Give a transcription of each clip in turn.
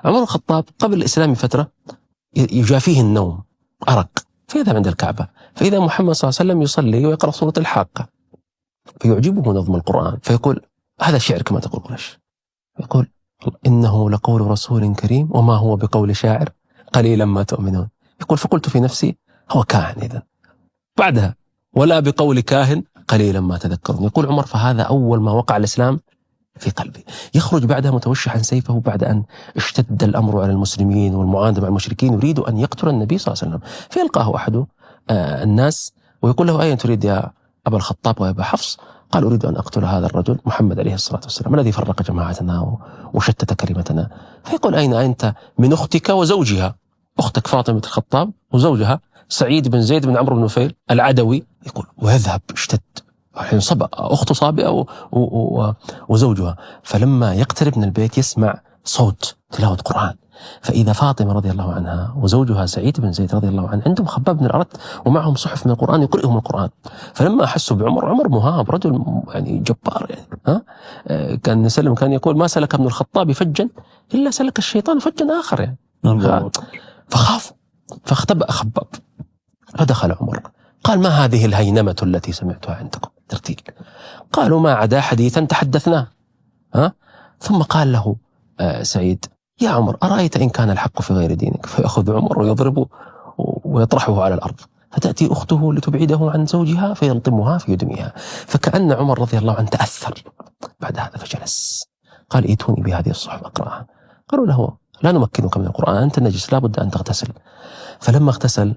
عمر الخطاب قبل الإسلام فترة يجافيه النوم، أرق، فيذهب عند الكعبة فإذا محمد صلى الله عليه وسلم يصلي ويقرأ سورة الحاقة، فيعجبه نظم القرآن، فيقول هذا شعر كما تقول قريش، يقول إنه لقول رسول كريم وما هو بقول شاعر قليلا ما تؤمنون. يقول فقلت في نفسي هو كاهن إذن. بعدها ولا بقول كاهن قليلا ما تذكرون. يقول عمر فهذا أول ما وقع الإسلام في قلبي. يخرج بعدها متوشحا سيفه بعد أن اشتد الأمر على المسلمين والمعاندة مع المشركين، يريد أن يقتل النبي صلى الله عليه وسلم، فيلقاه أحد الناس ويقول له أين تريد يا أبا الخطاب ويا أبا حفص؟ قال أريد أن أقتل هذا الرجل محمد عليه الصلاة والسلام الذي فرق جماعتنا وشتت كلمتنا. فيقول أين أنت من أختك وزوجها؟ أختك فاطمة بنت الخطاب وزوجها سعيد بن زيد بن عمرو بن نفيل العدوي. يقول ويذهب اشتد، الحين صبأ أخته صابئة وزوجها. فلما يقترب من البيت يسمع صوت تلاوة قرآن، فإذا فاطمة رضي الله عنها وزوجها سعيد بن زيد رضي الله عنه عندهم خباب بن الأرت ومعهم صحف من القرآن يقرئهم القرآن. فلما أحسوا بعمر، عمر مهاب رجل يعني جبار يعني كان نسلم كان يقول ما سلك ابن الخطاب فجا إلا سلك الشيطان فجا آخر يعني. فخاف فاختبأ خباب، فدخل عمر قال ما هذه الهينمة التي سمعتها عندكم ترتيل؟ قالوا ما عدا حديثا تحدثناه. ثم قال له سعيد يا عمر أرأيت إن كان الحق في غير دينك؟ فيأخذ عمر ويضربه ويطرحه على الأرض، فتأتي أخته لتبعده عن زوجها فيلطمها في يدمها. فكأن عمر رضي الله عنه تأثر بعد هذا فجلس، قال ائتوني بهذه الصحف أقرأها. قالوا له لا نمكنك من القرآن، أنت نجس لا بد أن تغتسل. فلما اغتسل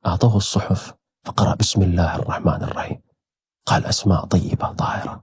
أعطوه الصحف فقرأ بسم الله الرحمن الرحيم، قال أسماء طيبة طاهرة،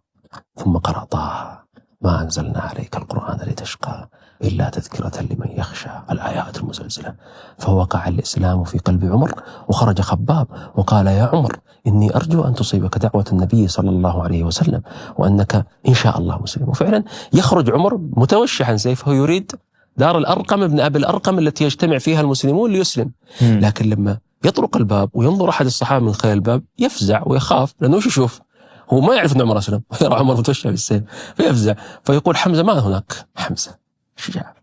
ثم قرأ طه ما أنزلنا عليك القرآن لتشقى إلا تذكرة لمن يخشى، الآيات المزلزلة. فوقع الإسلام في قلب عمر، وخرج خباب وقال يا عمر إني أرجو أن تصيبك دعوة النبي صلى الله عليه وسلم وأنك إن شاء الله مسلم. وفعلا يخرج عمر متوشحا سيفه يريد دار الأرقم ابن أبي الأرقم التي يجتمع فيها المسلمون ليسلم. لكن لما يطرق الباب وينظر أحد الصحابة من خلال الباب يفزع ويخاف، لأنه وش يشوف؟ هو ما يعرف أن عمر أسلم، ويرى عمر متوشح بالسيف فيفزع، فيقول حمزة ما هناك؟ حمزة شجاع.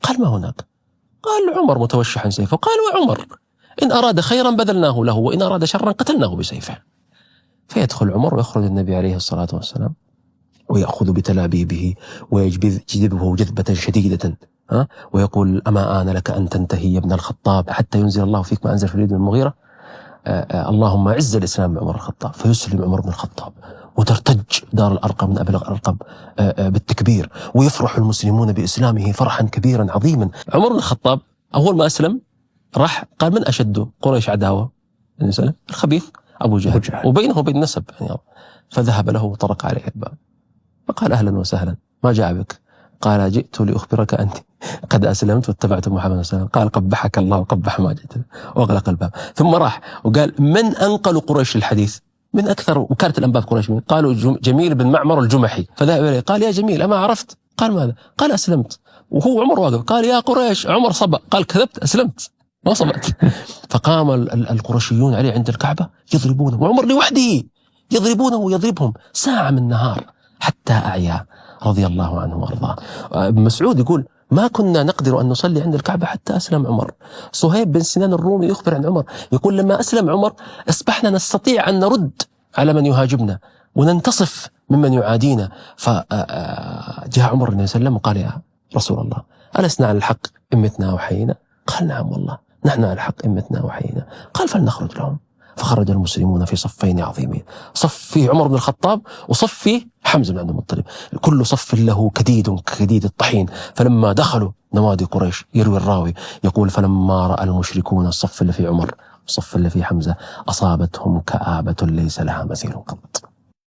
قال ما هناك؟ قال عمر متوشحا سيفه. قال وعمر إن أراد خيرا بذلناه له وإن أراد شرا قتلناه بسيفه. فيدخل عمر ويخرج النبي عليه الصلاة والسلام ويأخذ بتلابيبه ويجذبه جذبة شديدة ويقول أما آن لك أن تنتهي يا ابن الخطاب حتى ينزل الله فيك ما أنزل في الوليد بن المغيرة. اللهم عز الإسلام بعمر الخطاب. فيسلم عمر بن الخطاب وترتج دار الأرقم من أبي الأرقم بالتكبير، ويفرح المسلمون بإسلامه فرحا كبيرا عظيما. عمر بن الخطاب أول ما أسلم راح قال من أشد قريش عداوة؟ الخبيث أبو جهل، وبينه وبين نسب يعني. فذهب له وطرق عليه الباب فقال أهلا وسهلا ما جاء بك؟ قال جئت لأخبرك أنت قد أسلمت واتبعت محمد صلى الله عليه وسلم. قال قبحك الله وقبح ما جئت، وأغلق الباب. ثم راح وقال من أنقل قريش الحديث؟ من أكثر وكالة الأنباء قريش من؟ قالوا جميل بن معمر الجمحي. فذهب إليه قال يا جميل أما عرفت؟ قال ماذا؟ قال أسلمت. وهو عمر واقف قال يا قريش عمر صبأ. قال كذبت أسلمت ما صبأت. فقام القرشيون عليه عند الكعبة يضربونه وعمر لوحده يضربونه ويضربهم ساعة من النهار حتى أعيا رضي الله عنه وارضاه. ابن مسعود يقول ما كنا نقدر أن نصلي عند الكعبة حتى أسلم عمر. صهيب بن سنان الرومي يخبر عن عمر يقول لما أسلم عمر أصبحنا نستطيع أن نرد على من يهاجمنا وننتصف ممن يعادينا. فجاء عمر بن سلم وقال يا رسول الله ألسنا على الحق إن متنا وحيينا؟ قال نعم والله نحن على الحق إن متنا وحيينا. قال فلنخرج لهم. فخرج المسلمون في صفين عظيمين، صف فيه عمر بن الخطاب وصف فيه حمزة بن عبد المطلب، كل صف له كديد كديد الطحين. فلما دخلوا نوادي قريش يروي الراوي يقول فلما رأى المشركون الصف اللي فيه عمر والصف اللي فيه حمزة أصابتهم كآبة ليس لها مثيل قط.